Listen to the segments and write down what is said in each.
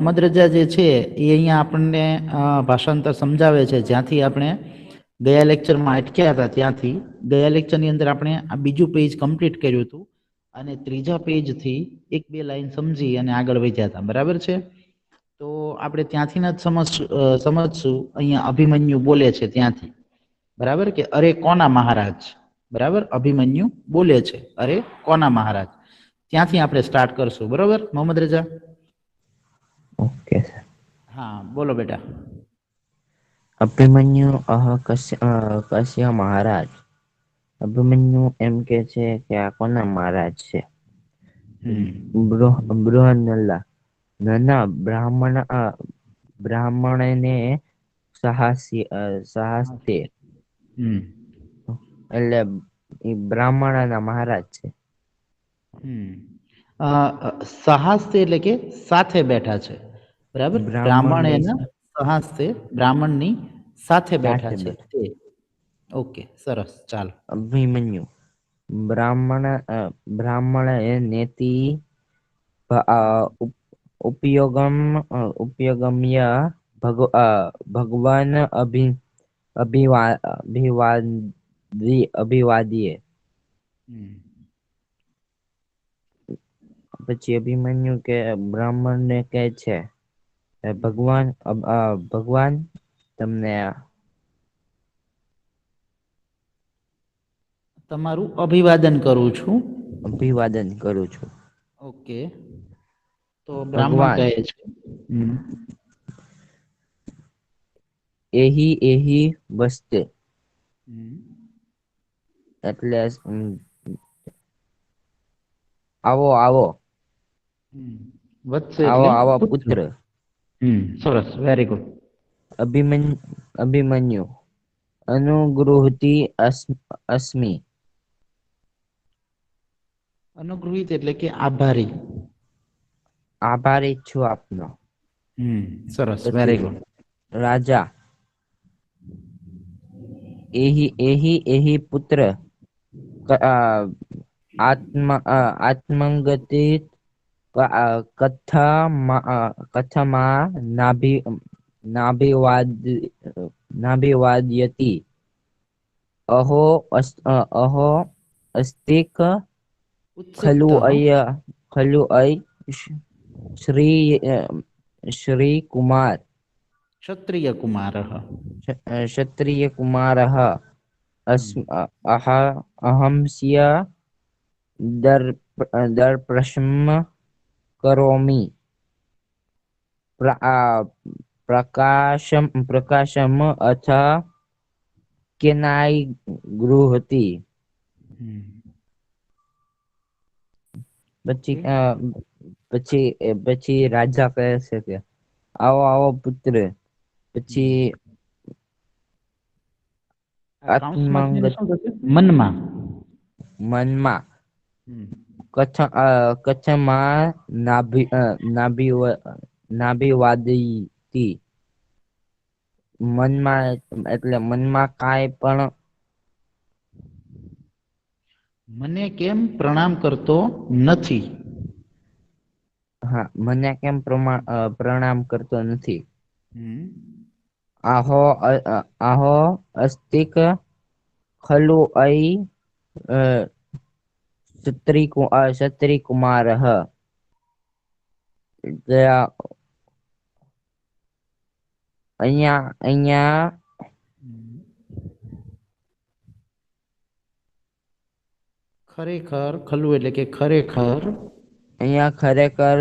મદ્રજા જે છે એ અહીંયા આપણને ભાષાંતર સમજાવે છે, જ્યાંથી આપણે ગયા લેક્ચરમાં અટક્યા હતા ત્યાંથી. ગયા લેક્ચરની અંદર આપણે આ બીજું પેજ કમ્પ્લીટ કર્યું હતું અને ત્રીજા પેજથી એક બે લાઈન સમજી અને આગળ વધ્યા હતા. બરાબર છે? તો આપણે ત્યાંથી જ સમજશું. અહીંયા અભિમન્યુ બોલે છે ત્યાંથી. બરાબર કે અરે કોના મહારાજ. બરાબર, અભિમન્યુ બોલે છે અરે કોના મહારાજ. ત્યાંથી આપણે સ્ટાર્ટ કરશું. બરોબર મોહમ્મદ રજા? Okay sir. હા બોલો બેટા. અભિમન્યુ કશ્ય મહારાજ. અભિમન્યુ એમ કે છે કે આ કોના મહારાજ છે? હમ બૃહનલ્લા નાના બ્રાહ્મણને સાહસ્તે હમ એટલે એ બ્રાહ્મણ ના મહારાજ છે. સહાસ્તે એટલે કે સાથે બેઠા છે. બરાબર, બ્રાહ્મણ બ્રાહ્મણની એના સહાસ્તે બ્રાહ્મણની સાથે બેઠા સાથે છે તે. ઓકે સરસ, ચાલો. અભિમન્યુ બ્રાહ્મણ નેતિ ઉપયોગમ્ય ભગવાન અભિવાદીએ. હમ પછી અભિમન્યુ કે બ્રાહ્મણ ને કહે છે ભગવાન તમને તમારું અભિવાદન કરું છું. અભિવાદન કરું છું. ઓકે, તો બ્રાહ્મણ ભગવાન કહે છે. એહી વસ્તે હમ એટલે આવો આવો વત્સે આવો એટલે આવો પુત્ર. સરસ, વેરી ગુડ. અભિમન્યુ અનુગૃહતિ અસ્મિ. અનુગૃહિત એટલે કે આભારી. આભારી છું આપનો. સરસ, પછી વેરી ગુડ. રાજા એહી પુત્ર આત્મગતિ કથમાં નાભિવાદયતિ અહો અસ્તિક ઉત્સિક્ત ખલુ શ્રી કુમાર ક્ષત્રિય કુમાર. ક્ષત્રિય કુમાર અહમસ્ય દર્પ્રશમ કરોમિ પ્રકાશમ અથ કેનાઈ ગૃહતી. ઓકે. પછી રાજા કહે છે કે આવો આવો પુત્ર. પછી આ કાઉન્સમાં છે એને આત્માંગત શું થશે? મનમાં. મનમાં હમ કચ્છમાં નાભિવાદતી મનમાં એટલે મનમાં કાંઈ પણ મને કેમ પ્રણામ કરતો નથી? હા, મને કેમ પ્રણામ કરતો નથી? હમ આહો અસ્તિક ખલુ ક્ષત્રિય કુમાર અહીંયા ખરેખર ખલું એટલે કે ખરેખર ખરેખર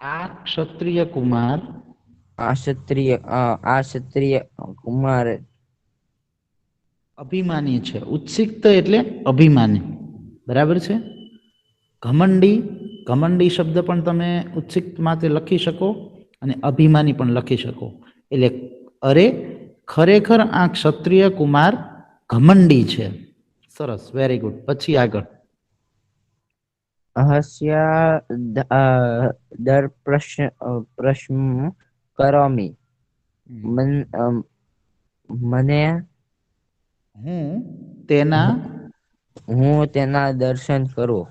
આ ક્ષત્રિય કુમાર ક્ષત્રિય કુમાર અભિમાની છે. ઉત્સિક્ત એટલે અભિમાની. બરાબર છે? ઘમંડી શબ્દ પણ તમે ઉત્સિક્ત માટે લખી શકો અને અભિમાની પણ લખી શકો. એટલે અરે ખરેખર આ ક્ષત્રિય કુમાર ઘમંડી છે. સરસ, વેરી ગુડ. પછી આગળ. અહસ્ય પ્રશ્ન કરોમિ. મને હું તેના હું તેના દર્શન કરું.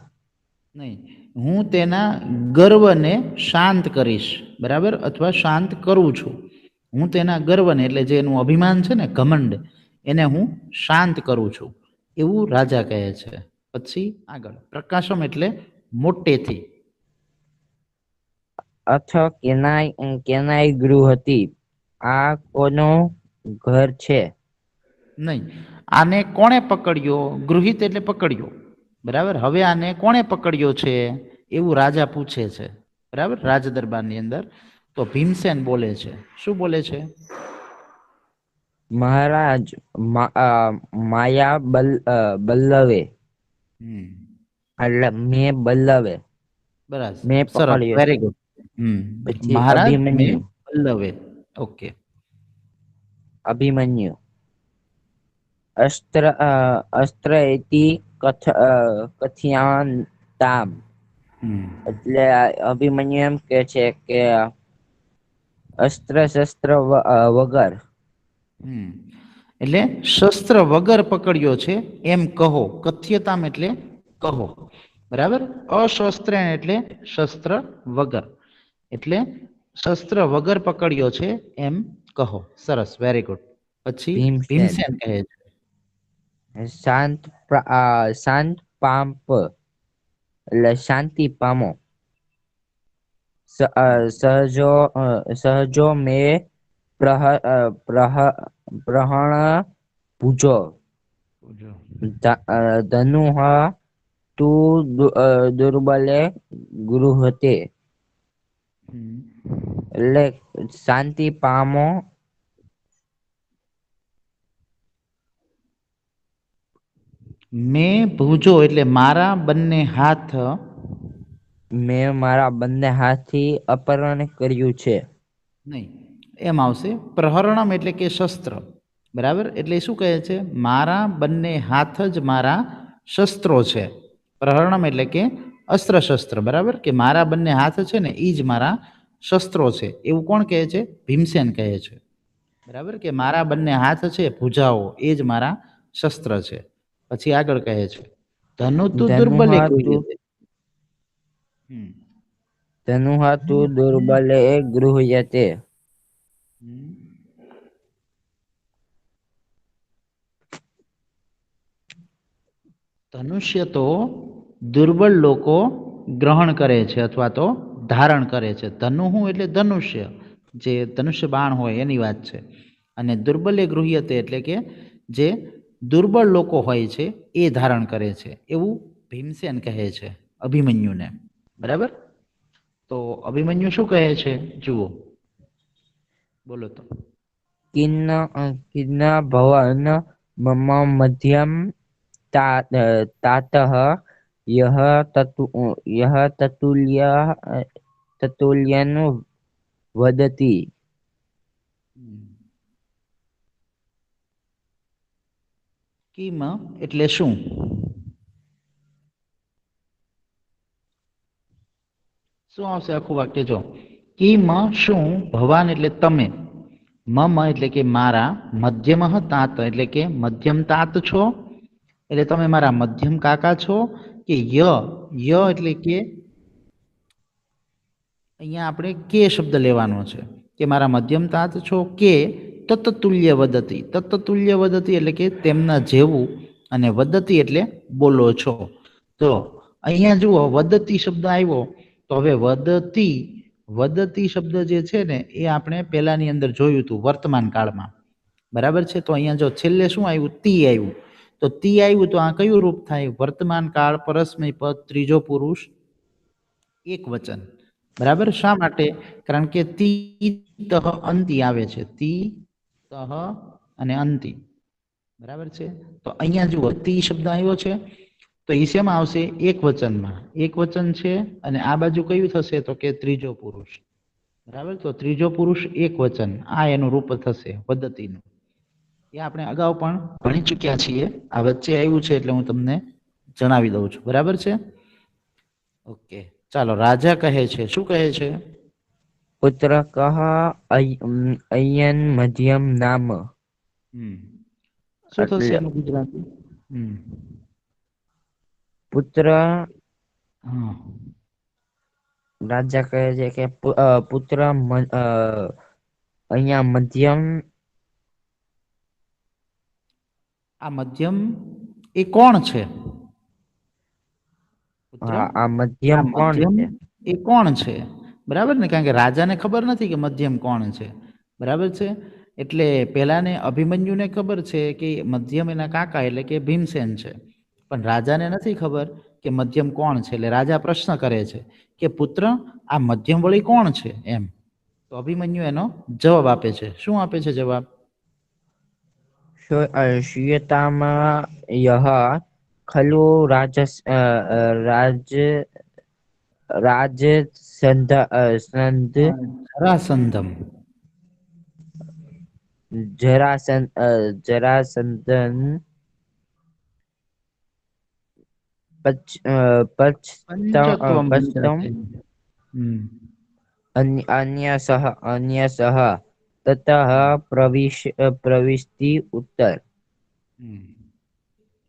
નહીં, હું તેના ગર્વને શાંત કરીશ, બરાબર, અથવા શાંત કરું છું. હું તેના ગર્વને એટલે જે એનું અભિમાન છે ને, ઘમંડ, એને હું શાંત કરું છું, એવું રાજા કહે છે. પછી આગળ પ્રકાશમ એટલે મોટેથી. અથ કેનાય ગૃહ હતી, આ કોનું ઘર છે? નહીં, આને કોણે પકડ્યો? ગૃહિત એટલે પકડ્યો, બરાબર. હવે આને કોણે પકડ્યો છે એવું રાજા પૂછે છે, બરાબર, રાજ દરબારની અંદર. તો ભીમસેન બોલે છે, શું બોલે છે? મહારાજ, માયા બલ્લવે, હમ, એટલે મેં બલ્લવે, બરાબર, મેં સરસ, પકડ્યો છે. Very good. પછી મહારાજ મેં અભિમન્યુ, પલ્લવે. ઓકે. અભિમન્યુ અસ્ત્ર એતિ કથ્યાતામ, હમ એટલે અભિમન્યુ એમ કે છે કે અસ્ત્ર શસ્ત્ર વગર, હમ એટલે શસ્ત્ર વગર પકડ્યો છે એમ કહો. કથ્યતામ એટલે કહો, બરાબર. અશસ્ત્ર એટલે શસ્ત્ર વગર, એટલે શસ્ત્ર વગર પકડ્યો છે એમ કહો. સરસ, વેરી ગુડ. પછી ભીમસેન ભીમસેન કહે છે, શાંત પાંપ, એટલે શાંતિ પામો. સહજો મે પ્રહણ પૂજો, ધનુ તું દુર્બલે ગૃહતે, એટલે શાંતિ પામો. મેં ભૂજો એટલે મારા બંને હાથ, મેં મારા બંને હાથથી અપહરણ કર્યું છે. નહીં, એમ આવશે. પ્રહરણમ એટલે કે શસ્ત્ર, બરાબર. એટલે શું કહે છે? મારા બંને હાથ જ મારા શસ્ત્રો છે. પ્રહરણમ એટલે કે અસ્ત્ર શસ્ત્ર, બરાબર, કે મારા બંને હાથ છે ને એ જ મારા શસ્ત્રો છે, એવું કોણ કહે છે? ભીમસેન કહે છે, બરાબર, કે મારા બંને હાથ છે ભુજાઓ, એ જ મારા શસ્ત્ર છે. પછી આગળ કહે છે, ધનુ તું દુર્બલે ધનુહા તું ગૃહ્યતે. હમ ધનુહા તું દુર્બલે ગૃહ્યતે, હમ. ધનુષ્ય તો દુર્બળ લોકો ગ્રહણ કરે છે અથવા તો ધારણ કરે છે. ધનુહુ એટલે ધનુષ્ય, જે ધનુષ્ય બાણ હોય એની વાત છે. અને દુર્બલે ગૃહ્યતે એટલે કે જે દુર્બળ લોકો હોય છે એ ધારણ કરે છે, એવું ભીમસેન કહે છે અભિમન્યુને, બરાબર. તો અભિમન્યુ શું કહે છે જુઓ, બોલો તો. કિન્ન ભવન મમ મધ્યમ તાતઃ યહ તતુલ્યન વદતિ. કિમ એટલે શું? શું આવશે આખું વાક્ય? જો, કિમ શું, ભવાન એટલે તમે, મમ એટલે કે મારા, મધ્યમ તાત એટલે કે મધ્યમ તાત છો, એટલે તમે મારા મધ્યમ કાકા છો. કે ય એટલે કે અહીંયા આપણે કે શબ્દ લેવાનો છે, કે મારા મધ્યમ તાત છો, કે તત્તુલ્ય વદતી. તત્તુલ્ય વદતી એટલે કે તેમના જેવું, અને વદતી એટલે બોલો છો. તો અહીંયા જુઓ, વદતી શબ્દ આવ્યો, તો હવે વદતી શબ્દ જે છે ને એ આપણે પહેલાની અંદર જોયું હતું વર્તમાન કાળમાં, બરાબર છે. તો અહીંયા જો છેલ્લે શું આવ્યું? તી આવ્યું. તો તી આવ્યું તો આ કયું રૂપ થાય? વર્તમાન કાળ પરસ્મય પદ ત્રીજો પુરુષ એક વચન, બરાબર. શા માટે? કારણ કે તી તહ અંતિ આવે છે, તી તહ અને અંતિ, બરાબર છે. તો અહીંયા જુઓ, તી શબ્દ આવ્યો છે, તો એ શેમાં આવશે? એક વચનમાં. એક વચન છે, અને આ બાજુ કયું થશે? તો કે ત્રીજો પુરુષ, બરાબર. તો ત્રીજો પુરુષ એક વચન, આ એનું રૂપ થશે પદ્ધતિનું. એ આપણે અગાઉ પણ ભણી ચૂક્યા છીએ, આ વચ્ચે આવ્યું છે એટલે હું તમને જણાવી દઉં છું, બરાબર છે. ઓકે, ચાલો. રાજા કહે છે, શું કહે છે? પુત્ર કહ અય્યન મધ્યમ નામ, હમ શું થશે એટલે એનું ગુજરાતી? પુત્ર હા, રાજા કહે છે કે પુત્ર અહીંયા મધ્યમ આ મધ્યમ એ કોણ છે? પુત્ર આ મધ્યમ આ કોણ મધ્યમ છે? એ કોણ છે? બરાબર ને, કારણ કે રાજાને ખબર નથી કે મધ્યમ કોણ છે. બરાબર છે, એટલે પેલાને અભિમન્યુને ખબર છે કે મધ્યમ એના કાકા એટલે કે ભીમસેન છે, પણ રાજાને નથી ખબર કે મધ્યમ કોણ છે. એટલે રાજા પ્રશ્ન કરે છે કે પુત્ર આ મધ્યમ વળી કોણ છે એમ. તો અભિમન્યુ એનો જવાબ આપે છે. શું આપે છે જવાબ? શ્વેતામાં યહ ખલુ રાજસંધ જરાસંધમ. જરાસંધન પંચત્વમ પચ્છમ હમ અન્યસઃ તતઃ પ્રવિષ્ટિ ઉત્તર.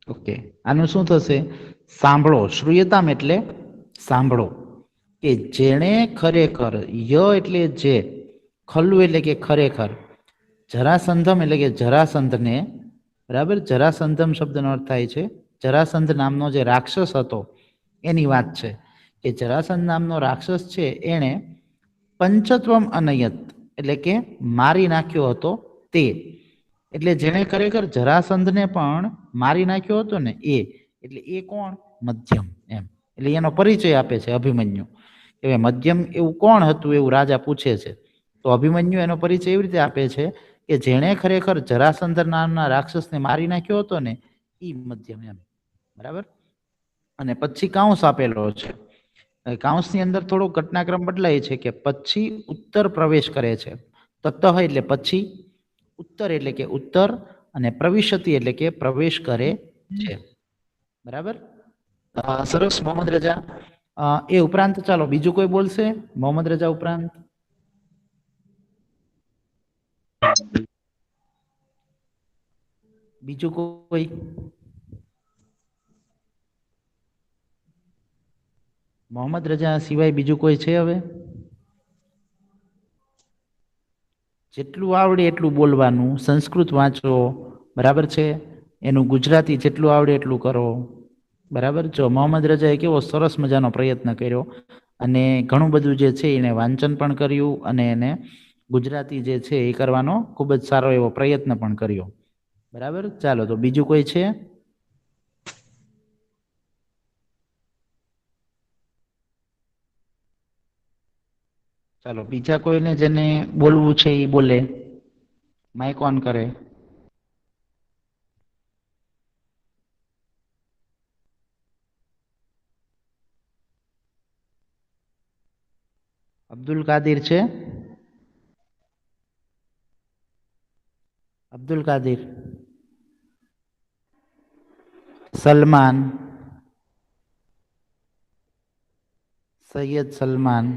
ઓકે, આનું શું થશે? સાંભળો. શ્રૂયતામ એટલે સાંભળો, કે જેણે ખરેખર, ય એટલે જે, ખલ્લુ એટલે કે ખરેખર, જરાસંધમ એટલે કે જરાસંધને, બરાબર, જરાસંધમ શબ્દનો અર્થ થાય છે જરાસંધ નામનો જે રાક્ષસ હતો એની વાત છે કે જરાસંધ નામનો રાક્ષસ છે એણે પંચત્વમ અનયત એટલે કે મારી નાખ્યો હતો તે. એટલે જેણે ખરેખર જરાસંધને પણ મારી નાખ્યો હતો ને એ, એટલે એ કોણ? મધ્યમ એમ. એટલે એનો પરિચય આપે છે અભિમન્યુ કે મધ્યમ એવું કોણ હતું એવું રાજા પૂછે છે. તો અભિમન્યુ એનો પરિચય એવી રીતે આપે છે કે જેણે ખરેખર જરાસંધ નામના રાક્ષસને મારી નાખ્યો હતો ને એ મધ્યમ એમ. બરાબર. અને પછી કાંસ આપેલો છે. કાંસની અંદર થોડો ઘટનાક્રમ બદલાય છે કે પછી ઉત્તર પ્રવેશ કરે છે. તતઃ એટલે પછી, ઉત્તર એટલે કે ઉત્તર, અને પ્રવિશતિ એટલે કે પ્રવેશ કરે છે. બરાબર. સરસ મોહમ્મદ રજા. એ ઉપરાંત ચાલો બીજું કોઈ બોલશે મોહમ્મદ રજા ઉપરાંત? બીજું કોઈ? મોહમ્મદ રજા સિવાય બીજું કોઈ છે હવે? જેટલું આવડે એટલું બોલવાનું. સંસ્કૃત વાંચો, બરાબર છે, એનું ગુજરાતી જેટલું આવડે એટલું કરો. બરાબર. જો મોહમ્મદ રજાએ કેવો સરસ મજાનો પ્રયત્ન કર્યો અને ઘણું બધું જે છે એને વાંચન પણ કર્યું અને એને ગુજરાતી જે છે એ કરવાનો ખૂબ જ સારો એવો પ્રયત્ન પણ કર્યો. બરાબર. ચાલો તો બીજું કોઈ છે? ચાલો બીજા કોઈને જેને બોલવું છે એ બોલે. માઇક ઓન કરે. અબ્દુલ કાદિર છે? અબ્દુલ કાદિર. સલમાન. સૈયદ સલમાન.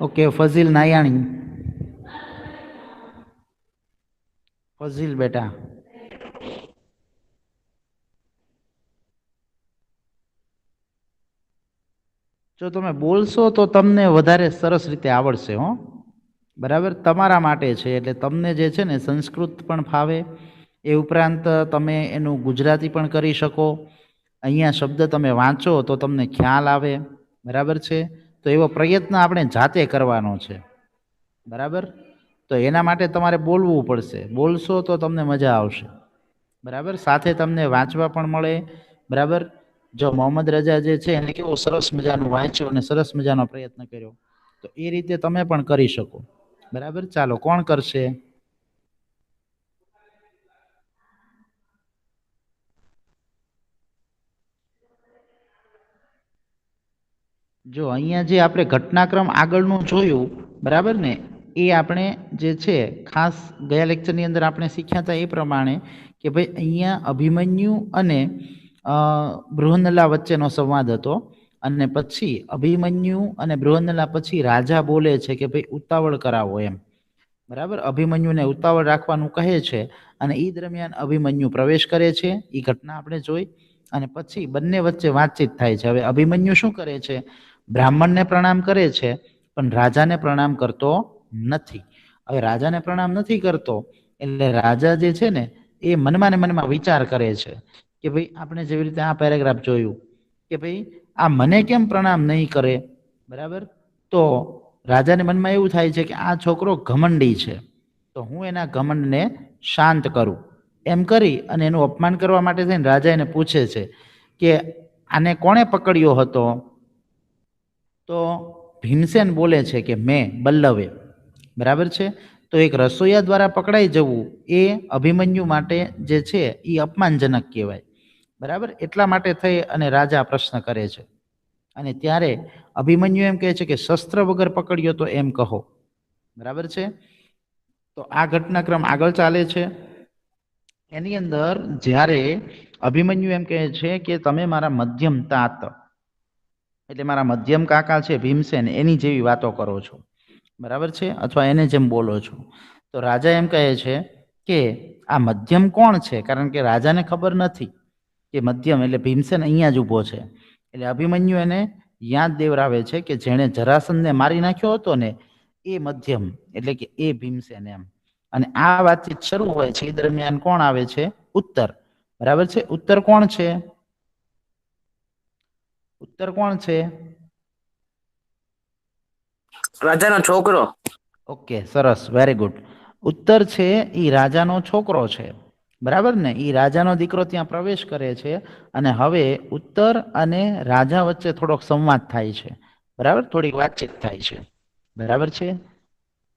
ઓકે. ફઝીલ નાયાણી. ફઝીલ બેટા. જો તમે બોલશો તો તમને વધારે સરસ રીતે આવડશે હો. બરાબર. તમારા માટે છે એટલે તમને જે છે ને સંસ્કૃત પણ ફાવે, એ ઉપરાંત તમે એનું ગુજરાતી પણ કરી શકો. અહીંયા શબ્દ તમે વાંચો તો તમને ખ્યાલ આવે. બરાબર છે. તો એવો પ્રયત્ન આપણે જાતે કરવાનો છે. બરાબર. તો એના માટે તમારે બોલવું પડશે. બોલશો તો તમને મજા આવશે. બરાબર. સાથે તમને વાંચવા પણ મળે. બરાબર. જો મોહમ્મદ રજા જે છે એને કેવો સરસ મજાનું વાંચ્યું અને સરસ મજાનો પ્રયત્ન કર્યો, તો એ રીતે તમે પણ કરી શકો. બરાબર. ચાલો કોણ કરશે? જો અહીંયા જે આપણે ઘટનાક્રમ આગળનું જોયું, બરાબર ને, એ આપણે જે છે ખાસ ગયા લેક્ચરની અંદર આપણે શીખ્યા હતા એ પ્રમાણે કે ભાઈ અહીંયા અભિમન્યુ અને બૃહન્નલા વચ્ચેનો સંવાદ હતો. અને પછી અભિમન્યુ અને બૃહન્નલા પછી રાજા બોલે છે કે ભાઈ ઉતાવળ કરાવો એમ. બરાબર. અભિમન્યુને ઉતાવળ રાખવાનું કહે છે અને એ દરમિયાન અભિમન્યુ પ્રવેશ કરે છે. એ ઘટના આપણે જોઈ. અને પછી બંને વચ્ચે વાતચીત થાય છે. હવે અભિમન્યુ શું કરે છે? બ્રાહ્મણને પ્રણામ કરે છે, પણ રાજાને પ્રણામ કરતો નથી. હવે રાજાને પ્રણામ નથી કરતો એટલે રાજા જે છે ને એ મનમાં ને મનમાં વિચાર કરે છે કે ભાઈ આપણે જેવી રીતે આ પેરેગ્રાફ જોયું કે ભાઈ આ મને કેમ પ્રણામ નહીં કરે, બરાબર? તો રાજાને મનમાં એવું થાય છે કે આ છોકરો ઘમંડી છે, તો હું એના ઘમંડને શાંત કરું. એમ કરી અને એનું અપમાન કરવા માટે થઈને રાજા એને પૂછે છે કે આને કોણે પકડ્યો હતો? તો ભીમસેન બોલે છે કે મેં, બલ્લવે. બરાબર છે? તો એક રસોઈયા દ્વારા પકડાઈ જવું એ અભિમન્યુ માટે જે છે એ અપમાનજનક કહેવાય. બરાબર? એટલા માટે થઈ અને રાજા પ્રશ્ન કરે છે. અને ત્યારે અભિમન્યુ એમ કહે છે કે શસ્ત્ર વગર પકડ્યો તો એમ કહો. બરાબર છે? તો આ ઘટનાક્રમ આગળ ચાલે છે. એની અંદર જ્યારે અભિમન્યુ એમ કહે છે કે તમે મારા મધ્યમ તાત, એટલે મારા મધ્યમ કાકા છે ભીમસેન, એની જેવી વાતો કરો છો. બરાબર છે? અથવા એને જેમ બોલો છો. તો રાજા એમ કહે છે કે આ મધ્યમ કોણ છે? કારણ કે રાજાને ખબર નથી કે મધ્યમ એટલે ભીમસેન અહીંયા જ ઊભો છે. એટલે અભિમન્યુ એને યાદ દેવરાવે છે કે જેણે જરાસંધને મારી નાખ્યો હતો ને એ મધ્યમ, એટલે કે એ ભીમસેન એમ. અને આ વાતચીત શરૂ હોય છે એ દરમિયાન કોણ આવે છે? ઉત્તર. બરાબર છે? ઉત્તર કોણ છે? ઉત્તર કોણ છે? રાજાનો છોકરો. ઓકે, સરસ, વેરી ગુડ. ઉત્તર છે એ રાજાનો છોકરો છે. બરાબર ને? એ રાજાનો દીકરો ત્યાં પ્રવેશ કરે છે અને હવે ઉત્તર અને રાજા વચ્ચે થોડોક સંવાદ થાય છે. બરાબર? થોડીક વાતચીત થાય છે. બરાબર છે?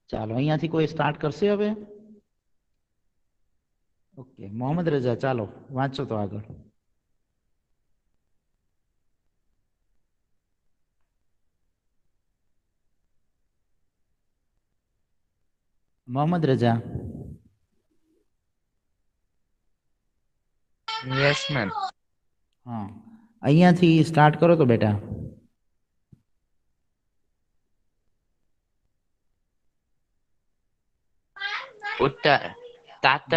ચાલો અહીંયાથી કોઈ સ્ટાર્ટ કરશે હવે? ઓકે, મોહમ્મદ રજા, ચાલો વાંચો તો આગળ. મોહમ્મદ રજા. Yes ma'am. હા, અહીંયાથી સ્ટાર્ટ કરો તો બેટા. ઉત્તર તાત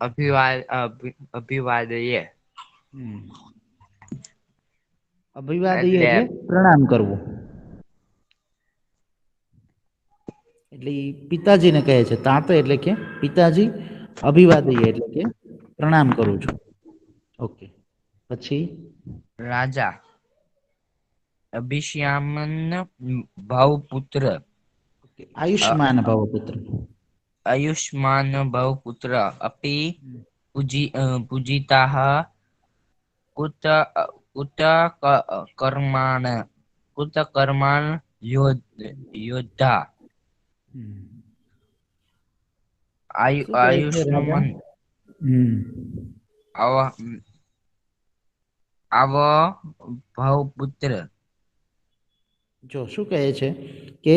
અભિવાદये. અભિવાદય એટલે એટલે પ્રણામ કરવું. એટલે ઈ પિતાજીને કહે છે. તાત એટલે કે પિતાજી, અભિવાદય એટલે કે પ્રણામ કરું છું. ઓકે, પછી રાજા અભિશ્યામન ભાવપુત્ર આયુષ્માન ભવ પુત્ર. આયુષ્માન ભાવપુત્ર અપી પૂજિતાઃ કુત કુત કર્માણ કુત કર્માણ યોદ્ધા શું કહે છે રાજા? આયુષ્માન આવ આવ ભાવપુત્ર. જો શું કહે છે કે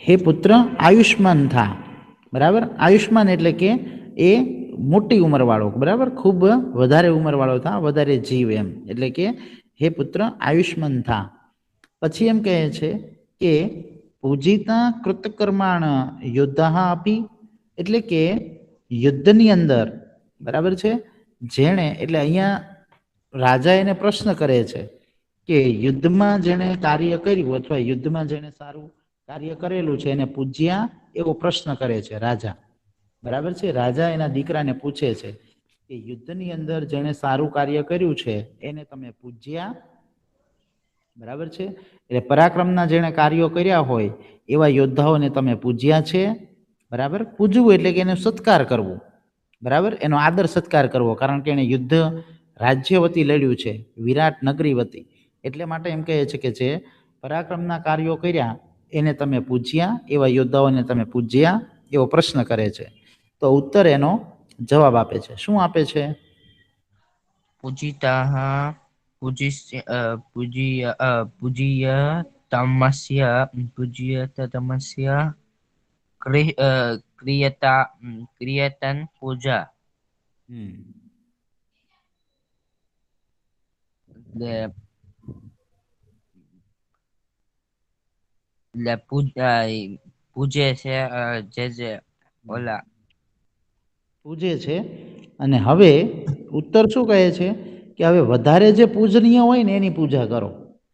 હે પુત્ર આયુષ્માન થા. બરાબર? આયુષ્માન એટલે કે એ મોટી ઉંમર વાળો, બરાબર? ખૂબ વધારે ઉંમર વાળો થા, વધારે જીવ એમ. એટલે કે હે પુત્ર આયુષ્માન થા. પછી એમ કહે છે કે પૂજિતા કૃતકર્માણ યોદ્ધા આપી, એટલે કે યુદ્ધની અંદર, બરાબર છે, જેણે, એટલે અહીંયા રાજા એને પ્રશ્ન કરે છે કે યુદ્ધમાં જેણે કાર્ય કર્યું અથવા યુદ્ધમાં જેણે સારું કાર્ય કરેલું છે એને પૂજ્યા, એવો પ્રશ્ન કરે છે રાજા. બરાબર છે? રાજા એના દીકરાને પૂછે છે કે યુદ્ધની અંદર જેણે સારું કાર્ય કર્યું છે એને તમે પૂજ્યા? બરાબર છે? એટલે પરાક્રમના જેણે કાર્યો કર્યા હોય એવા યોદ્ધાઓને તમે પૂજ્યા છે? બરાબર? પૂજવું એટલે કે એનો સત્કાર કરવો. બરાબર? એનો આદર સત્કાર કરવો, કારણ કે એને યુદ્ધ રાજ્ય વતી લડ્યું છે, વિરાટ નગરી વતી. એટલે માટે એમ કહે છે કે જે પરાક્રમના કાર્યો કર્યા એને તમે પૂજ્યા, એવા યોદ્ધાઓને તમે પૂજ્યા? એવો પ્રશ્ન કરે છે. તો ઉત્તર એનો જવાબ આપે છે. શું આપે છે? પૂજિતાઃ પૂજ્ય તમસ્ય ક્રિયતન પૂજા. એટલે પૂજે છે જે ઓલા પૂજે છે. અને હવે ઉત્તર શું કહે છે કે હવે વધારે જે પૂજનીય હોય ને એની પૂજા કરો,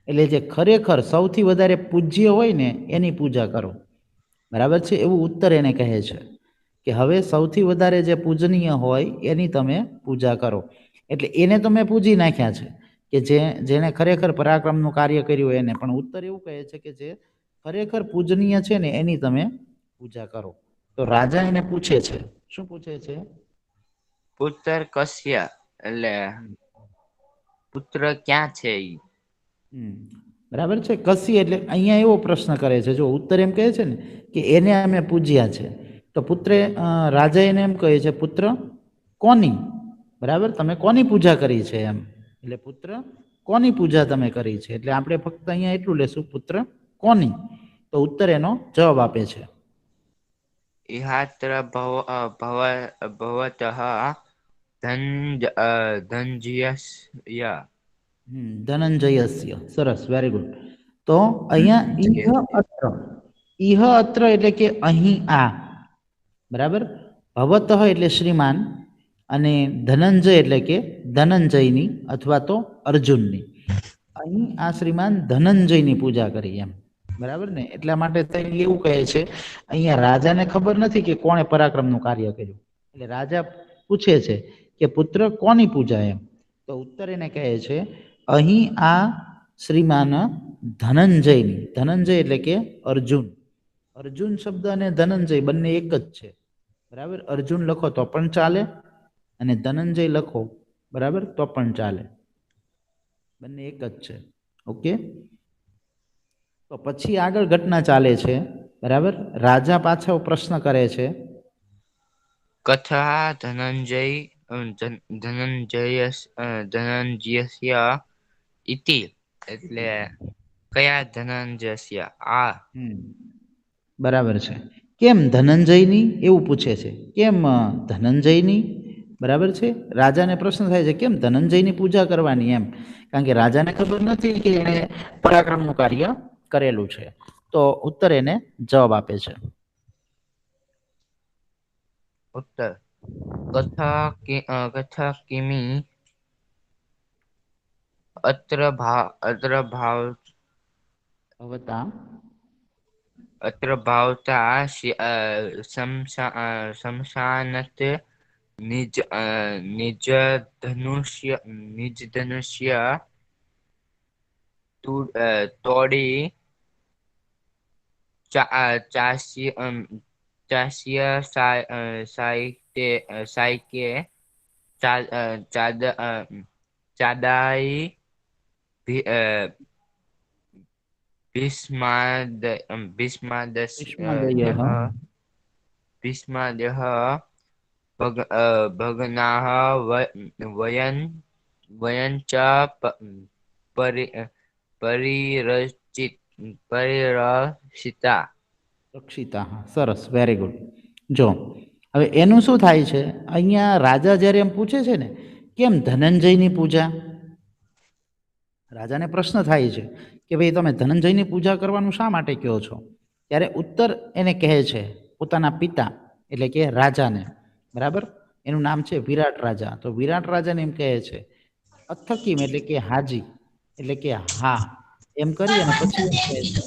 એટલે જે ખરેખર સૌથી વધારે પૂજ્ય હોય ને એની પૂજા કરો, બરાબર છે, એવું ઉત્તર એને કહે છે કે હવે સૌથી વધારે જે પૂજનીય હોય એની તમે પૂજા કરો. એટલે એને તમે પૂજી નાખ્યા છે કે જેને ખરેખર પરાક્રમનું કાર્ય કર્યું હોય એને, પણ ઉત્તર એવું કહે છે કે જે ખરેખર પૂજનીય છે ને એની તમે પૂજા કરો. તો રાજા એને પૂછે છે, શું પૂછે છે? પુત્ર કશ્ય એટલે પુત્ર ક્યાં છે ઈ? બરાબર છે. કસી એટલે અહીંયા એવો પ્રશ્ન કરે છે, જો ઉત્તર એમ કહે છે ને કે એને અમે પૂજ્યા છે, તો પુત્રે રાજા એને એમ કહે છે પુત્ર કોની, બરાબર, તમે કોની પૂજા કરી છે એમ, એટલે પુત્ર કોની પૂજા તમે કરી છે, એટલે આપણે ફક્ત અહીંયા એટલું લેશું પુત્ર કોની, તો ઉત્તર એનો જવાબ આપે છે ઇહાત્ર ભવતઃ ધનંજયસ્ય. ધનંજયસ્ય. સરસ, વેરી ગુડ. તો અહીંયા ઇહ અત્ર એટલે કે અહીં આ, બરાબર, ભવતઃ એટલે શ્રીમાન, અને ધનંજય એટલે કે ધનંજયની અથવા તો અર્જુનની. અહીં આ શ્રીમાન ધનંજયની પૂજા કરી એમ, બરાબર ને, એટલા માટે એવું કહે છે અહીંયા રાજાને ખબર નથી કે કોણે પરાક્રમનું કાર્ય કર્યું, એટલે રાજા પૂછે છે કે પુત્ર કોની પૂજા એમ, તો ઉત્તર એને કહે છે અહીં આ શ્રીમાન ધનંજયની. ધનંજય એટલે કે અર્જુન. અર્જુન શબ્દ અને ધનંજય બંને એક જ છે, બરાબર. અર્જુન લખો તો પણ ચાલે અને ધનંજય લખો, બરાબર, તો પણ ચાલે, બંને એક જ છે. ઓકે, તો પછી આગળ ઘટના ચાલે છે, બરાબર. રાજા પાછો પ્રશ્ન કરે છે, કથા ધનંજયસ્ય ઇતિ એટલે કયા ધનંજયસ્ય આ. બરાબર છે. કેમ ધનંજયની એવું પૂછે છે, કેમ ધનંજયની, બરાબર છે. રાજાને પ્રશ્ન થાય છે કેમ ધનંજયની પૂજા કરવાની એમ, કારણ કે રાજાને ખબર નથી કે એણે પરાક્રમનું કાર્ય કરેલું છે. તો ઉત્તર એને જવાબ આપે છે. ઉત્તર કથા કિમી અત્ર ભાવતા શમશાનત નિજ ધનુષ્ય તોડી ચાસ્ય સાયકે ચાદાઈ ભીષ્માદય ભગનાઃ વયંચ પરિરક્ષિતા. સરસ, વેરી ગુડ. જો હવે એનું શું થાય છે, અહીંયા રાજા જ્યારે એમ પૂછે છે ને કેમ ધનંજયની પૂજા, રાજાને પ્રશ્ન થાય છે કે ભાઈ તમે ધનંજયની પૂજા કરવાનું શા માટે કહો છો, ત્યારે ઉત્તર એને કહે છે પોતાના પિતા એટલે કે રાજાને, બરાબર. એનું નામ છે વિરાટ રાજા. તો વિરાટ રાજાને એમ કહે છે અથકીમ એટલે કે હાજી, એટલે કે હા, એમ કરી અને પછી એમ કહે છે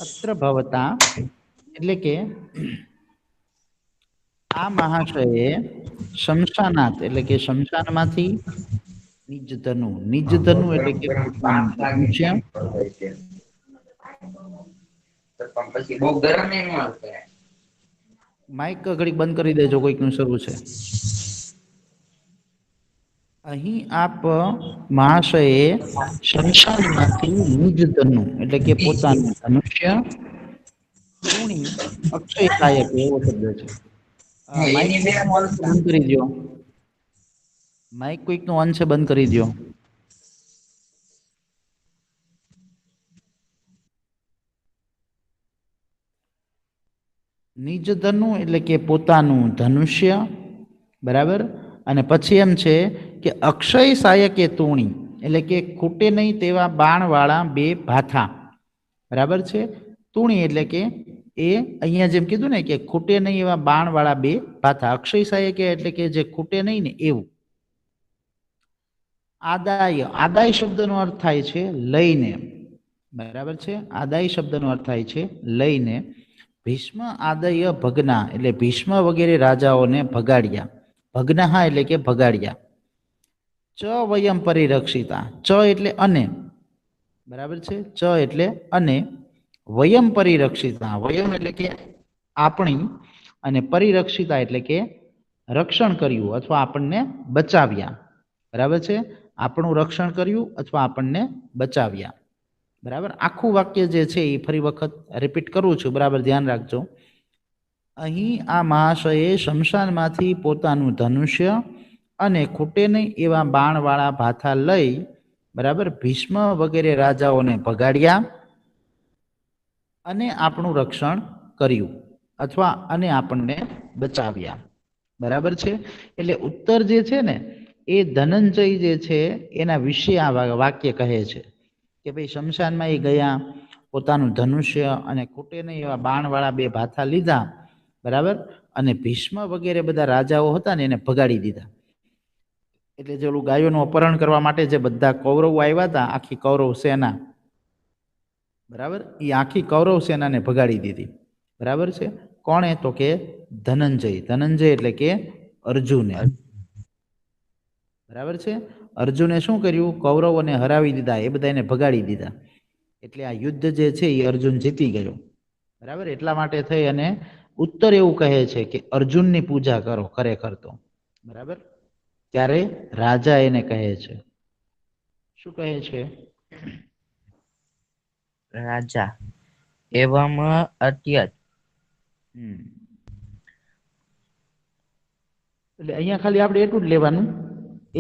અત્ર ભવતા એટલે કે આ મહાશયે શમશાનાથ એટલે કે શમશાનમાંથી નિજ ધનુ એટલે કે પોતાનું ધનુષ્ય. માઇક ઘડીક બંધ કરી દેજો, કોઈકનું શરૂ છે. અહીં આપ મહાશયે શમશાનમાંથી નિજ ધનુ એટલે કે પોતાનું ધનુષ્ય અક્ષય કાયક એવો શબ્દ છે. માઇક બંધ કરી દો, માઇક કોઈકનું અંશ બંધ કરી દો. નિજ ધનુ એટલે કે પોતાનું ધનુષ્ય, બરાબર. અને પછી એમ છે કે અક્ષય સાયકે તૂણી એટલે કે ખૂટે નહીં તેવા બાણવાળા બે ભાથા, બરાબર છે. તૂણી એટલે કે એ અહીંયા જેમ કીધું ને કે ખૂટે નહીં એવા બાણવાળા બે ભાથા, અક્ષય સાયકે એટલે કે જે ખૂટે નહીં ને એવું. આદાય, આદાય શબ્દનો અર્થ થાય છે લઈને, બરાબર છે. આદાય શબ્દનો અર્થ થાય છે લઈને. ભીષ્મ આદય ભગ્ના એટલે ભીષ્મ વગેરે રાજાઓને ભગાડ્યા. ભગ્ના એટલે કે ભગાડ્યા. ચ વયમ પરિરક્ષિતા, ચ એટલે અને, બરાબર છે. ચ એટલે અને, વયમ પરિરક્ષિતા, વયમ એટલે કે આપણી, અને પરિરક્ષિતા એટલે કે રક્ષણ કર્યું અથવા આપણને બચાવ્યા, બરાબર છે. આપણું રક્ષણ કર્યું અથવા આપણને બચાવ્યા, બરાબર. આખું વાક્ય જે છે એ ફરી વખત રિપીટ કરું છું, બરાબર ધ્યાન રાખજો. અહીં આ મહાશયે શમશાનમાંથી પોતાનું ધનુષ્ય અને ખૂટે નહીં એવા બાણવાળા ભાથા લઈ, બરાબર, ભીષ્મ વગેરે રાજાઓને ભગાડ્યા અને આપણું રક્ષણ કર્યું અથવા અને આપણને બચાવ્યા, બરાબર છે. એટલે ઉત્તર જે છે ને એ ધનંજય જે છે એના વિશે આ વાક્ય કહે છે કે ભાઈ શમશાનમાં એ ગયા, પોતાનું ધનુષ્ય અને ખૂટે નહીં એવા બાણવાળા બે ભાથા લીધા, બરાબર, અને ભીષ્મ વગેરે બધા રાજાઓ હતા ને એને ભગાડી દીધા. એટલે જે ઓલું ગાયોનું અપહરણ કરવા માટે જે બધા કૌરવો આવ્યા હતા, આખી કૌરવ સેના, બરાબર, એ આખી કૌરવ સેનાને ભગાડી દીધી, બરાબર છે. કોણે? તો કે ધનંજય. ધનંજય એટલે કે અર્જુને, બરાબર છે. અર્જુને શું કર્યું? કૌરવોને હરાવી દીધા, એ બધા એને ભગાડી દીધા. એટલે આ યુદ્ધ જે છે એ અર્જુન જીતી ગયો, બરાબર. એટલા માટે થઈ અને ઉત્તર એવું કહે છે કે અર્જુનની પૂજા કરો ખરેખર તો, બરાબર. ત્યારે રાજા એને કહે છે, શું કહે છે? રાજા એવમ અત્યત. એટલે અહીંયા ખાલી આપણે એટલું જ લેવાનું,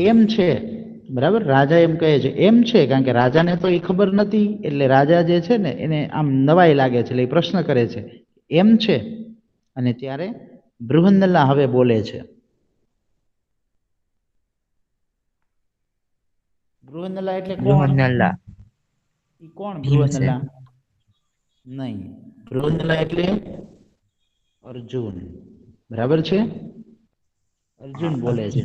એમ છે, બરાબર. રાજા એમ કહે છે, એમ છે, કારણ કે રાજાને તો એ ખબર નથી, એટલે રાજા જે છે ને એને આમ નવાઈ લાગે છે, એટલે એ પ્રશ્ન કરે છે એમ છે. અને ત્યારે બૃહન્નલા હવે બોલે છે. બૃહન્નલા એટલે કોણ? બૃહન્નલા ઈ કોણ ભીમસેન. બૃહન્નલા? નહીં, બૃહન્નલા એટલે અર્જુન, બરાબર છે. અર્જુન બોલે છે.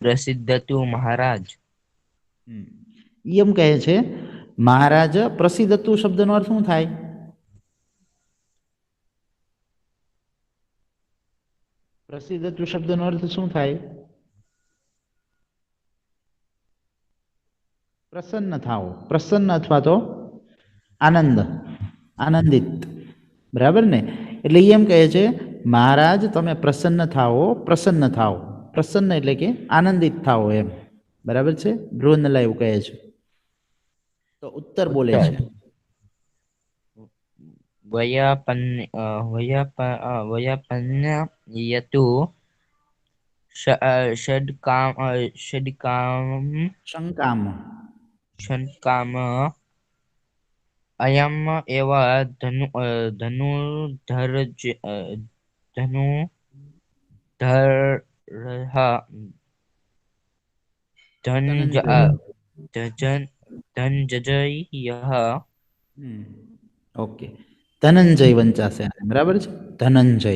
પ્રસિદ્ધતુ મહારાજ. ઈ એમ કહે છે મહારાજ. પ્રસિદ્ધતુ શબ્દનો અર્થ શું થાય? પ્રસિદ્ધતુ શબ્દનો અર્થ શું થાય? પ્રસન્ન થાઓ, પ્રસન્ન અથવા તો આનંદ, આનંદિત, બરાબર ને. એટલે એમ કહે છે મહારાજ તમે પ્રસન્ન થાઓ, પ્રસન્ન થાઓ. પ્રસન્ન એટલે કે આનંદિત થાઓ એમ, બરાબર છે. બૃહન્નલા એવું કહે છે. તો ઉત્તર બોલે છે વયપન્યતુ શંકામ, શંકામ અયમ એવ ધનંજય. ઓકે, ધનંજય વંચાશે, બરાબર છે. ધનંજય,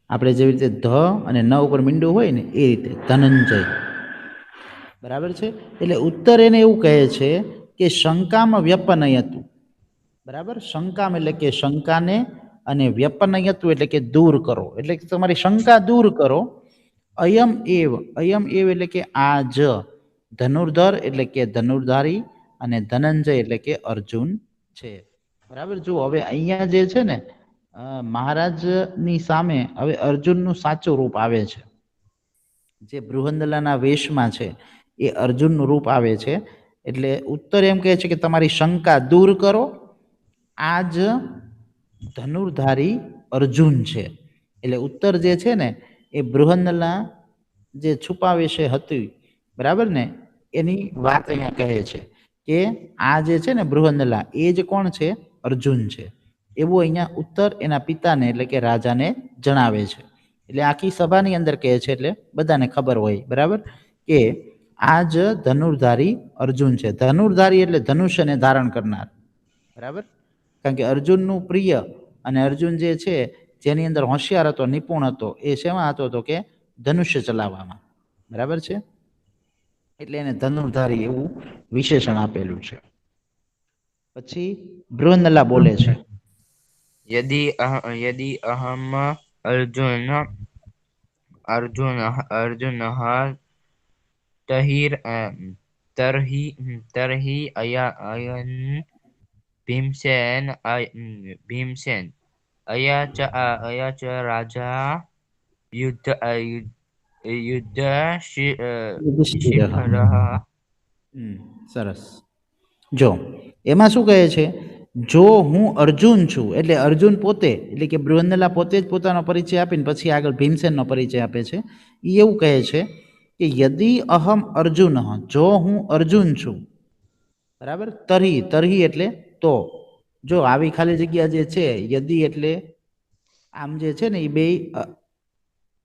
આપણે જેવી રીતે ધ અને ન ઉપર મીંડું હોય ને એ રીતે ધનંજય, બરાબર છે. એટલે ઉત્તર એને એવું કહે છે કે શંકામ વ્યપનયતું, બરાબર. શંકામ એટલે કે શંકાને, અને વ્યપનયતું એટલે કે દૂર કરો, એટલે કે તમારી શંકા દૂર કરો. અયમ એવ, અયમ એવ એટલે કે આ જ, ધનુર્ધર એટલે કે ધનુર્ધારી, અને ધનંજય એટલે કે અર્જુન છે, બરાબર. જો હવે અહીંયા જે છે ને મહારાજની સામે હવે અર્જુનનું સાચું રૂપ આવે છે, જે બૃહન્નલાના વેશમાં છે એ અર્જુનનું રૂપ આવે છે. એટલે ઉત્તર એમ કહે છે કે તમારી શંકા દૂર કરો, આ જ ધનુર્ધારી અર્જુન છે. એટલે ઉત્તર જે છે ને એ બૃહન્નલા જે છુપાવેશે હતી, બરાબર ને, એની વાત અહીંયા કહે છે કે આ જે છે ને બૃહન્નલા એ જ કોણ છે? અર્જુન છે. એવું અહીંયા ઉત્તર એના પિતાને એટલે કે રાજાને જણાવે છે. એટલે આખી સભાની અંદર કહે છે, એટલે બધાને ખબર હોય, બરાબર, કે આ જ ધનુર્ધારી અર્જુન છે. ધનુર્ધારી એટલે ધનુષ્યને ધારણ કરનાર, બરાબર. કારણ કે અર્જુનનું પ્રિય અને અર્જુન જે છે જેની અંદર હોશિયાર હતો, નિપુણ હતો, એ શેમાં હતો તો કે ધનુષ્ય ચલાવવામાં. બરાબર છે, એટલે એને ધનુર્ધારી એવું વિશેષણ આપેલું છે. પછી બૃહન્નલા બોલે છે, यदि अहम अर्जुन अर्जुन अर्जुनः तहिर् तर्हि तर्हि अयन् भीमसेन अया च राजा युद्ध युद्ध યુધિષ્ઠિરઃ. शिखरः. સરસ. જો એમાં શું કહે છે, જો હું અર્જુન છું, એટલે અર્જુન પોતે, એટલે કે બૃહન્નલા પોતે જ પોતાનો પરિચય આપીને પછી આગળ ભીમસેનનો પરિચય આપે છે. એ એવું કહે છે કે યદિ અહમ અર્જુન, જો હું અર્જુન છું, બરાબર, તરહી, તરહી એટલે તો. જો આવી ખાલી જગ્યા જે છે, યદિ એટલે આમ જે છે ને એ બે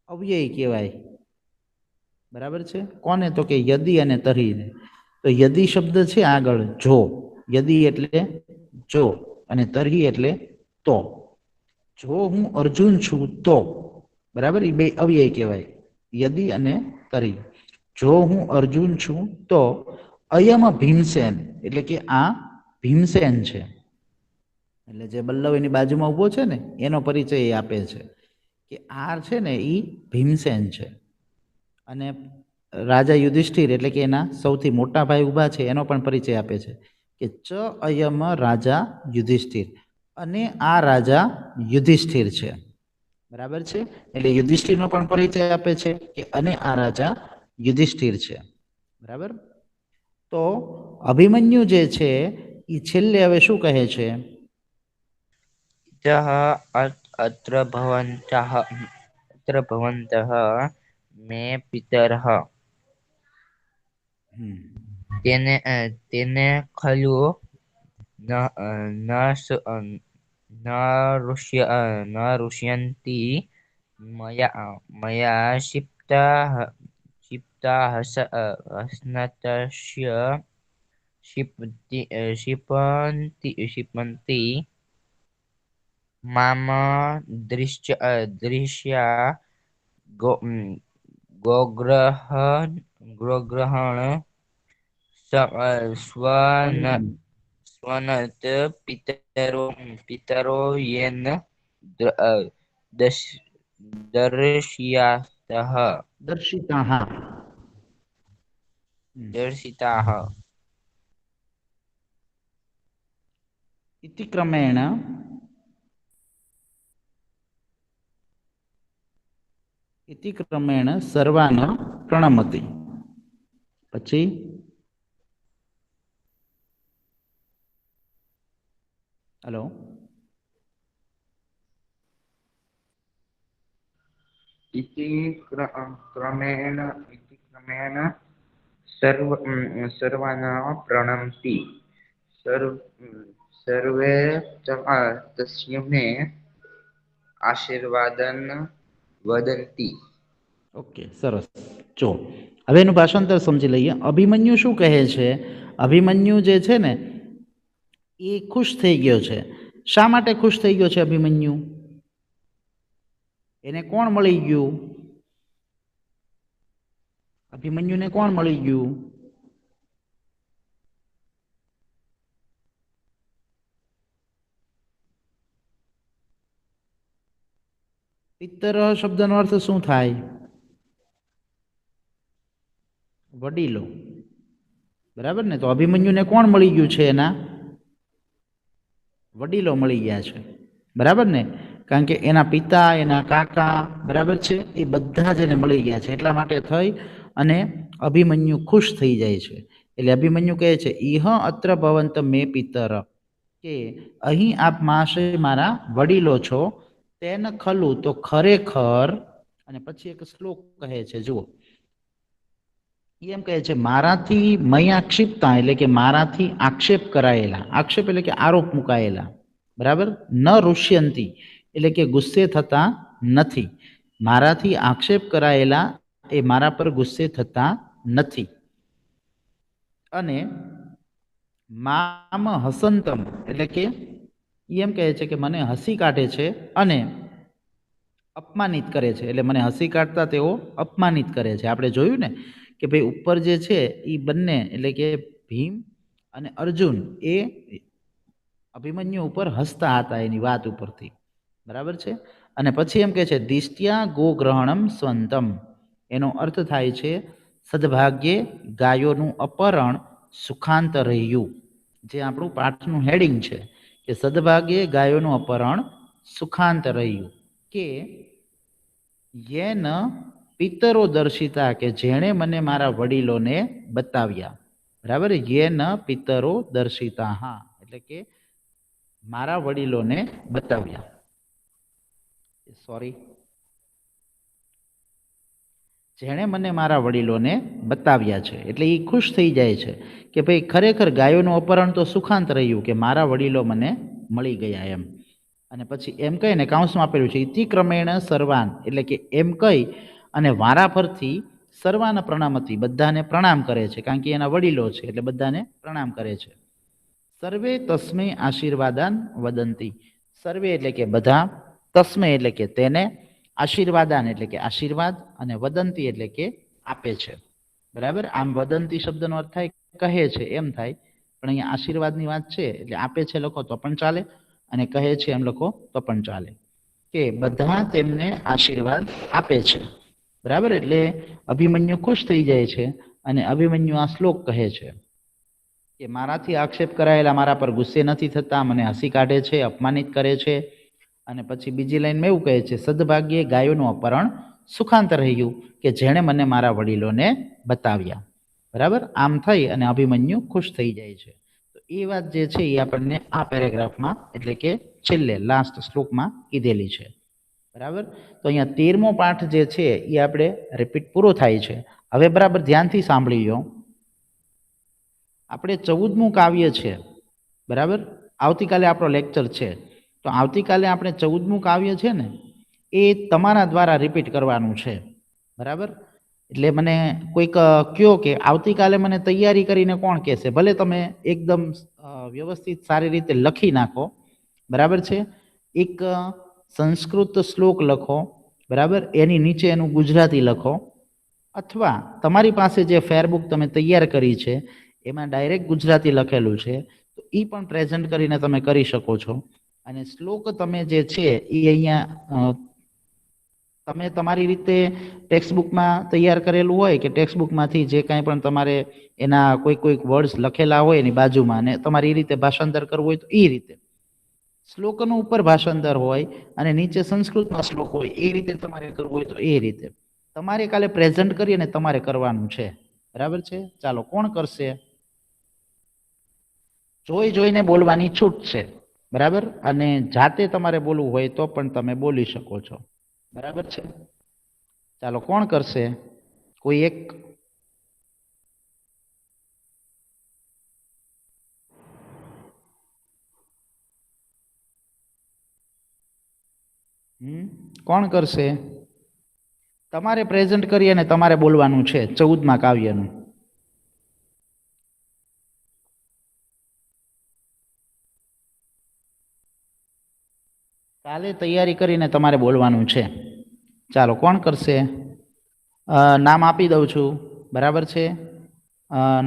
અવ્યય કહેવાય. બરાબર છે, કોને તો કે યદિ અને તરહીને. તો યદિ શબ્દ છે આગળ જો, યદિ એટલે જો અને તરહી એટલે તો. જો હું અર્જુન છું તો, બરાબર, એ બે અવ્યય કહેવાય, યદિ અને તરહી. જો હું અર્જુન છું તો અયમ ભીમસેન, એટલે કે આ ભીમસેન છે, એટલે જે બલ્લવ એની બાજુમાં ઊભો છે ને એનો પરિચય એ આપે છે કે આ છે ને એ ભીમસેન છે. અને રાજા યુધિષ્ઠિર, એટલે કે એના સૌથી મોટા ભાઈ ઊભા છે, એનો પણ પરિચય આપે છે કે ચ અયમ રાજા યુધિષ્ઠિર, અને આ રાજા યુધિષ્ઠિર છે. બરાબર છે, એટલે યુધિષ્ઠિરનો પણ પરિચય આપે છે કે અને આ રાજા યુધિષ્ઠિર છે. બરાબર. તો અભિમન્યુ જે છે એ છેલ્લે હવે શું કહે છે, अत्र भवन्तः मे पितरः. તેને ખલું ન ઋષ્યन्ति મયા क्षिप्ता हसनतस्य क्षिपन्ति माम दृश्या गोग्रहण स्वनत पितरो येन दर्शयातः દર્શિતા. दर्शिताः. ઇતિ ક્રમેણ સર્વાન પ્રણમતિ. પછી હલો, इति क्रमेण सर्वान् प्रणमति. सर्वे तस्मै आशीर्वादं वदन्ति. ઓકે, સરસ. જો હવે એનું ભાષાંતર સમજી લઈએ. અભિમન્યુ શું કહે છે, અભિમન્યુ જે છે ને એ ખુશ થઈ ગયો છે. શા માટે ખુશ થઈ ગયો છે અભિમન્યુ? એને કોણ મળી ગયું? અભિમન્યુને કોણ મળી ગયું? પિતર શબ્દનો અર્થ શું થાય? વડીલો. બરાબર ને? તો અભિમન્યુને કોણ મળી ગયું છે? એના વડીલો મળી ગયા છે. બરાબર ને? કારણ કે એના પિતા, એના કાકા, બરાબર છે, એ બધા જ એને મળી ગયા છે. એટલા માટે થઈ અને અભિમન્યુ ખુશ થઈ જાય છે. એટલે અભિમન્યુ કહે છે ઇહ અત્ર ભવંત મે પિતર, કે અહીં આપ મહાશય મારા વડીલો છો. તેન ખલું, તો ખરેખર. અને પછી એક શ્લોક કહે છે, જુઓ, એમ કહે છે મારાથી મયા ક્ષિપ્તા, એટલે કે મારાથી આક્ષેપ કરાયેલા, આક્ષેપ એટલે કે આરોપ મુકાયેલા, બરાબર, ન ઋષ્યંતી એટલે કે ગુસ્સે થતા નથી. મારાથી આક્ષેપ કરાયેલા એ મારા પર ગુસ્સે થતા નથી. અને મામ હસંતમ એટલે કે એમ કહે છે કે મને હસી કાઢે છે. અને અપમાનિત કરે છે, એટલે મને હસી કાઢતા તેઓ અપમાનિત કરે છે. આપણે જોયું ને કે ભાઈ ઉપર જે છે એ બંને એટલે કે ભીમ અને અર્જુન એ અભિમન્યુ ઉપર હસતા હતા એની વાત ઉપરથી, બરાબર છે. અને પછી એમ કે છે દિષ્ટ્યા ગોગ્રહણમ સ્વંતમ, એનો અર્થ થાય છે સદભાગ્યે ગાયોનું અપહરણ સુખાંત રહ્યું. જે આપણું પાઠનું હેડિંગ છે કે સદભાગ્યે ગાયોનું અપહરણ સુખાંત રહ્યું, કે યેન પિતરો દર્શિતા, કે જેણે મને મારા વડીલોને બતાવ્યા. બરાબર, યેન પિતરો દર્શિતા, હા એટલે કે મારા વડીલોને બતાવ્યા. સોરી, જેણે મને મારા વડીલોને બતાવ્યા છે. એટલે એ ખુશ થઈ જાય છે કે ભાઈ ખરેખર ગાયોનું અપહરણ તો સુખાંત રહ્યું, કે મારા વડીલો મને મળી ગયા એમ. અને પછી એમ કહીને કાઉન્સમાં આપેલું છે ઇતિ ક્રમેણ સર્વાન, એટલે કે એમ કહી અને વારા પરથી સર્વાન પ્રણામતી, બધાને પ્રણામ કરે છે, કારણ કે એના વડીલો છે એટલે બધાને પ્રણામ કરે છે. સર્વે તસ્મે આશીર્વાદાન વદંતી, સર્વે એટલે કે બધા, તસ્મે એટલે કે તેને, આશીર્વાદાન એટલે કે આશીર્વાદ, અને વદંતી એટલે કે આપે છે. બરાબર, આમ વદંતી શબ્દનો અર્થ થાય કહે છે એમ થાય, પણ અહીંયા આશીર્વાદની વાત છે એટલે આપે છે લખો તો પણ ચાલે, અને કહે છે એમ લખો તો પણ ચાલે, કે બધા તેમને આશીર્વાદ આપે છે. બરાબર, એટલે અભિમન્યુ ખુશ થઈ જાય છે અને અભિમન્યુ આ શ્લોક કહે છે કે મારાથી આક્ષેપ કરાયેલા મારા પર ગુસ્સે નથી થતા, મને હસી કાઢે છે, અપમાનિત કરે છે. અને પછી બીજી લાઈનમાં એવું કહે છે સદભાગ્યે ગાયોનું અપહરણ સુખાંત રહ્યું, કે જેણે મને મારા વડીલોને બતાવ્યા. બરાબર, આમ થઈ અને અભિમન્યુ ખુશ થઈ જાય છે. તો એ વાત જે છે એ આપણને આ પેરેગ્રાફમાં એટલે કે છેલ્લે લાસ્ટ શ્લોકમાં કીધેલી છે. બરાબર, તો અહીંયા 13મો પાઠ જે છે એ આપણે રિપીટ પૂરો થાય છે. હવે બરાબર ધ્યાનથી સાંભળી લો. આપણે 14મું કાવ્ય છે, બરાબર, આવતીકાલે આપણો લેક્ચર છે, તો આવતીકાલે આપણે 14મું કાવ્ય છે ને એ તમારા દ્વારા રિપીટ કરવાનું છે. બરાબર, એટલે મને કોઈક કયો કે આવતીકાલે મને તૈયારી કરીને કોણ કહેશે, ભલે તમે એકદમ વ્યવસ્થિત સારી રીતે લખી નાખો. બરાબર છે, એક સંસ્કૃત શ્લોક લખો, બરાબર, એની નીચે એનું ગુજરાતી લખો, અથવા તમારી પાસે જે ફેરબુક તમે તૈયાર કરી છે એમાં ડાયરેક્ટ ગુજરાતી લખેલું છે તો એ પણ પ્રેઝન્ટ કરીને તમે કરી શકો છો. અને શ્લોક તમે જે છે એ અહીંયા તમે તમારી રીતે ટેક્સ્ટબુકમાં તૈયાર કરેલું હોય કે ટેક્સ્ટબુકમાંથી જે કાંઈ પણ તમારે એના કોઈક વર્ડ્સ લખેલા હોય એની બાજુમાં, અને તમારી રીતે ભાષાંતર કરવું હોય તો એ રીતે શ્લોકનું ઉપર ભાષાંતર હોય અને નીચે સંસ્કૃતમાં શ્લોક હોય, એ રીતે તમારે કરવું હોય તો એ રીતે તમારે કાલે પ્રેઝન્ટ કરી અને તમારે કરવાનું છે. બરાબર છે, ચાલો કોણ કરશે? જોઈને બોલવાની છૂટ છે. બરાબર, અને જાતે તમારે બોલવું હોય તો પણ તમે બોલી શકો છો. બરાબર છે, ચાલો કોણ કરશે? કોઈ એક? કોણ કરશે? તમારે પ્રેઝન્ટ કરી અને તમારે બોલવાનું છે 14મા કાવ્યનું. કાલે તૈયારી કરીને તમારે બોલવાનું છે. ચાલો કોણ કરશે? નામ આપી દઉં છું. બરાબર છે,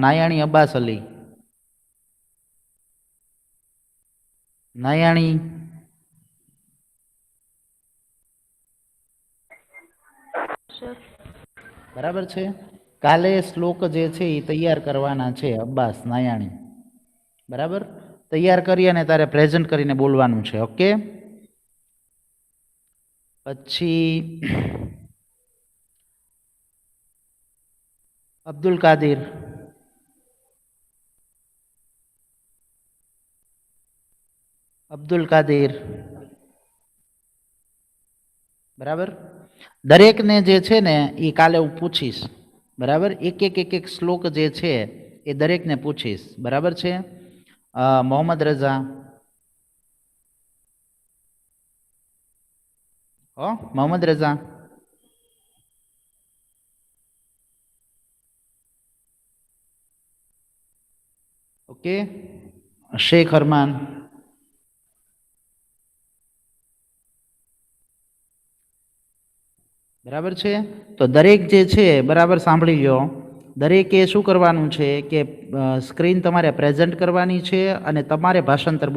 નાયાણી અબ્બાસ અલી. નાયાણી. બરાબર છે, કાલે શ્લોક જે છે એ તૈયાર કરવાના છે અબ્બાસ, નાયાણી. બરાબર, તૈયાર કરી અને તારે પ્રેઝન્ટ કરીને બોલવાનું છે. ઓકે, પછી અબ્દુલ કાદિર. અબ્દુલ કાદિર. બરાબર, દરેકને જે છે ને એ કાલે હું પૂછીશ. બરાબર, એક શ્લોક જે છે એ દરેકને પૂછીશ. બરાબર છે, મોહમ્મદ રઝા. મોહમ્મદ રઝા. ઓકે, શેખ અરમાન. બરાબર છે? તો દરેક જે છે બરાબર સાંભળી લો, દરેકે શું કરવાનું છે કે સ્ક્રીન તમારે પ્રેઝન્ટ કરવાની છે અને તમારે ભાષાંતર